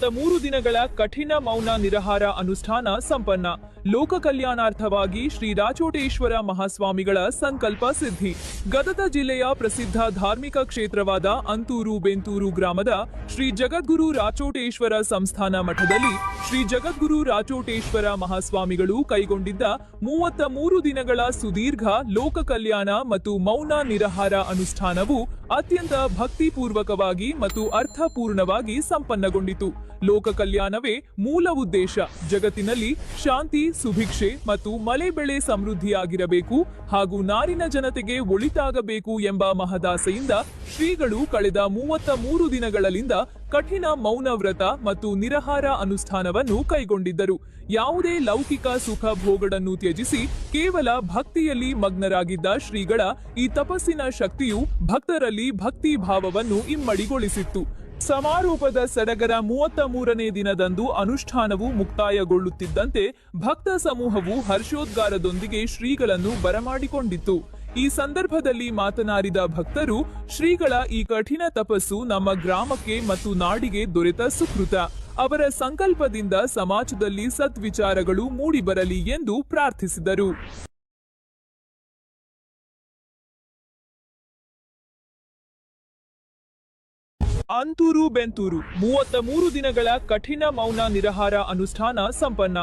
33 ದಿನಗಳ ಕಠಿಣ ಮೌನ ನಿರಾಹಾರ ಅನುಷ್ಠಾನ ಸಂಪನ್ನ. ಲೋಕ ಕಲ್ಯಾಣಾರ್ಥವಾಗಿ ಶ್ರೀ ರಾಚೋಟೇಶ್ವರ ಮಹಾಸ್ವಾಮಿಗಳ ಸಂಕಲ್ಪ ಸಿದ್ಧಿ. ಗದಗ ಜಿಲ್ಲೆಯ ಪ್ರಸಿದ್ಧ ಧಾರ್ಮಿಕ ಕ್ಷೇತ್ರವಾದ ಅಂತೂರು ಬೆಂತೂರು ಗ್ರಾಮದ ಶ್ರೀ ಜಗದ್ಗುರು ರಾಚೋಟೇಶ್ವರ ಸಂಸ್ಥಾನ ಮಠದಲ್ಲಿ ಶ್ರೀ ಜಗದ್ಗುರು ರಾಚೋಟೇಶ್ವರ ಮಹಾಸ್ವಾಮಿಗಳು ಕೈಗೊಂಡಿದ್ದ 33 ದಿನಗಳ ಸುದೀರ್ಘ ಲೋಕ ಕಲ್ಯಾಣ ಮತ್ತು ಮೌನ ನಿರಾಹಾರ ಅನುಷ್ಠಾನವು ಅತ್ಯಂತ ಭಕ್ತಿಪೂರ್ವಕವಾಗಿ ಮತ್ತು ಅರ್ಥಪೂರ್ಣವಾಗಿ ಸಂಪನ್ನಗೊಂಡಿತು. ಲೋಕ ಕಲ್ಯಾಣವೇ ಮೂಲ ಉದ್ದೇಶ. ಜಗತ್ತಿನಲ್ಲಿ ಶಾಂತಿ, ಸುಭಿಕ್ಷೆ ಮತ್ತು ಮಳೆ ಬೆಳೆ ಸಮೃದ್ಧಿಯಾಗಿರಬೇಕು ಹಾಗೂ ನಾರಿನ ಜನತೆಗೆ ಒಳಿತಾಗಬೇಕು ಎಂಬ ಮಹದಾಸೆಯಿಂದ ಶ್ರೀಗಳು ಕಳೆದ 33 ದಿನಗಳಿಂದ ಕಠಿಣ ಮೌನ ವ್ರತ ಮತ್ತು ನಿರಾಹಾರ ಅನುಷ್ಠಾನವನ್ನು ಕೈಗೊಂಡಿದ್ದರು. ಯಾವುದೇ ಲೌಕಿಕ ಸುಖ ಭೋಗಗಳನ್ನು ತ್ಯಜಿಸಿ ಕೇವಲ ಭಕ್ತಿಯಲ್ಲಿ ಮಗ್ನರಾಗಿದ್ದ ಶ್ರೀಗಳ ಈ ತಪಸ್ಸಿನ ಶಕ್ತಿಯು ಭಕ್ತರಲ್ಲಿ ಭಕ್ತಿ ಭಾವವನ್ನು ಇಮ್ಮಡಿಗೊಳಿಸಿತ್ತು. ಸಮಾರೋಪದ ಸಡಗರ 33ನೇ ದಿನದಂದು ಅನುಷ್ಠಾನವು ಮುಕ್ತಾಯಗೊಳ್ಳುತ್ತಿದ್ದಂತೆ ಭಕ್ತ ಸಮೂಹವು ಹರ್ಷೋದ್ಗಾರದೊಂದಿಗೆ ಶ್ರೀಗಳನ್ನು ಬರಮಾಡಿಕೊಂಡಿತ್ತು. ಈ ಸಂದರ್ಭದಲ್ಲಿ ಮಾತನಾಡಿದ ಭಕ್ತರು, ಶ್ರೀಗಳ ಈ ಕಠಿಣ ತಪಸ್ಸು ನಮ್ಮ ಗ್ರಾಮಕ್ಕೆ ಮತ್ತು ನಾಡಿಗೆ ದೊರೆತ ಸುಕೃತ. ಅವರ ಸಂಕಲ್ಪದಿಂದ ಸಮಾಜದಲ್ಲಿ ಸದ್ವಿಚಾರಗಳು ಮೂಡಿಬರಲಿ ಎಂದು ಪ್ರಾರ್ಥಿಸಿದರು. ಅಂತೂರು ಬೆಂತೂರು 33 ದಿನಗಳ ಕಠಿಣ ಮೌನ ನಿರಾಹಾರ ಅನುಷ್ಠಾನ ಸಂಪನ್ನ.